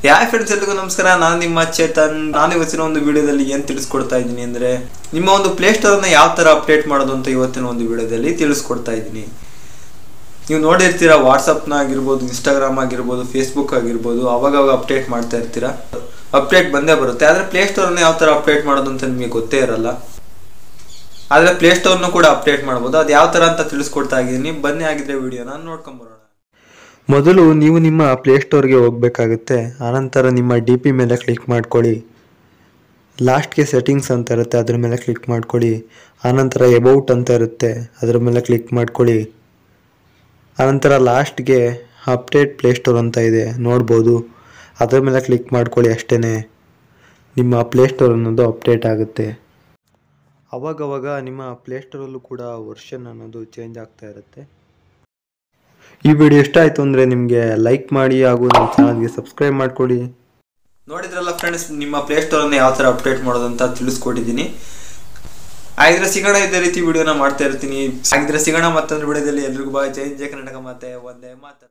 ಯಾಯ್ friends, ಎಲ್ರಿಗೂ ನಮಸ್ಕಾರ. ನಾನು ನಿಮ್ಮ ಚೇತನ್. ನಾನು ಇವತ್ತಿನ ಒಂದು ವಿಡಿಯೋದಲ್ಲಿ ಏನು ತಿಳಿಸ್ಕೊಡ್ತಾ ಇದ್ದೀನಿ ಅಂದರೆ, ನಿಮ್ಮ ಒಂದು ಪ್ಲೇಸ್ಟೋರನ್ನು ಯಾವ ಥರ ಅಪ್ಡೇಟ್ ಮಾಡೋದು ಅಂತ ಇವತ್ತಿನ ಒಂದು ವಿಡಿಯೋದಲ್ಲಿ ತಿಳಿಸ್ಕೊಡ್ತಾ ಇದ್ದೀನಿ. ನೀವು ನೋಡಿರ್ತೀರ, ವಾಟ್ಸಪ್ನ ಆಗಿರ್ಬೋದು, ಇನ್ಸ್ಟಾಗ್ರಾಮ್ ಆಗಿರ್ಬೋದು, ಫೇಸ್ಬುಕ್ ಆಗಿರ್ಬೋದು, ಅವಾಗ ಅಪ್ಡೇಟ್ ಮಾಡ್ತಾ ಇರ್ತೀರ. ಅಪ್ಡೇಟ್ ಬಂದೇ ಬರುತ್ತೆ. ಆದರೆ ಪ್ಲೇಸ್ಟೋರನ್ನು ಯಾವ ಥರ ಅಪ್ಡೇಟ್ ಮಾಡೋದು ಅಂತ ನಿಮಗೆ ಗೊತ್ತೇ ಇರಲ್ಲ. ಆದರೆ ಪ್ಲೇಸ್ಟೋರ್ನು ಕೂಡ ಅಪ್ಡೇಟ್ ಮಾಡ್ಬೋದು. ಅದು ಯಾವ ಥರ ಅಂತ ತಿಳಿಸ್ಕೊಡ್ತಾ ಇದ್ದೀನಿ. ಬನ್ನಿ, ಆಗಿದ್ರೆ ವಿಡಿಯೋನ ನೋಡ್ಕೊಂಬರೋಣ. ಮೊದಲು ನೀವು ನಿಮ್ಮ ಪ್ಲೇಸ್ಟೋರ್ಗೆ ಹೋಗಬೇಕಾಗುತ್ತೆ. ಆನಂತರ ನಿಮ್ಮ ಡಿ ಪಿ ಮೇಲೆ ಕ್ಲಿಕ್ ಮಾಡ್ಕೊಳ್ಳಿ. ಲಾಸ್ಟ್ಗೆ ಸೆಟ್ಟಿಂಗ್ಸ್ ಅಂತ ಇರುತ್ತೆ, ಅದ್ರ ಮೇಲೆ ಕ್ಲಿಕ್ ಮಾಡ್ಕೊಳ್ಳಿ. ಆನಂತರ ಎಬೌಟ್ ಅಂತ ಇರುತ್ತೆ, ಅದರ ಮೇಲೆ ಕ್ಲಿಕ್ ಮಾಡ್ಕೊಳ್ಳಿ. ಆನಂತರ ಲಾಸ್ಟ್ಗೆ ಅಪ್ಡೇಟ್ ಪ್ಲೇಸ್ಟೋರ್ ಅಂತ ಇದೆ, ನೋಡ್ಬೋದು. ಅದರ ಮೇಲೆ ಕ್ಲಿಕ್ ಮಾಡ್ಕೊಳ್ಳಿ. ಅಷ್ಟೇ, ನಿಮ್ಮ ಪ್ಲೇಸ್ಟೋರ್ ಅನ್ನೋದು ಅಪ್ಡೇಟ್ ಆಗುತ್ತೆ. ಅವಾಗವಾಗ ನಿಮ್ಮ ಪ್ಲೇಸ್ಟೋರಲ್ಲೂ ಕೂಡ ವರ್ಷನ್ ಅನ್ನೋದು ಚೇಂಜ್ ಆಗ್ತಾ ಇರುತ್ತೆ. ಈ ವಿಡಿಯೋ ಇಷ್ಟ ಆಯಿತು ಅಂದರೆ ನಿಮಗೆ ಲೈಕ್ ಮಾಡಿ ಹಾಗೂ ನಮ್ಮ ಚಾನಲ್ಗೆ ಸಬ್ಸ್ಕ್ರೈಬ್ ಮಾಡ್ಕೊಳ್ಳಿ. ನೋಡಿದ್ರಲ್ಲ ಫ್ರೆಂಡ್ಸ್, ನಿಮ್ಮ ಪ್ಲೇಸ್ಟೋರನ್ನು ಯಾವ ಥರ ಅಪ್ಡೇಟ್ ಮಾಡೋದು ಅಂತ ತಿಳಿಸ್ಕೊಟ್ಟಿದ್ದೀನಿ. ಆಗಿದ್ರೆ ಸಿಗೋಣ, ಇದೇ ರೀತಿ ವಿಡಿಯೋನ ಮಾಡ್ತಾ ಇರ್ತೀನಿ. ಆಗಿದ್ರೆ ಸಿಗೋಣ ಮತ್ತೊಂದು ವಿಡಿಯೋದಲ್ಲಿ. ಎಲ್ರಿಗೂ ಬಾಯ್. ಜೈ ಕರ್ನಾಟಕ. ಮತ್ತೆ ಒಂದೇ ಮಾತು.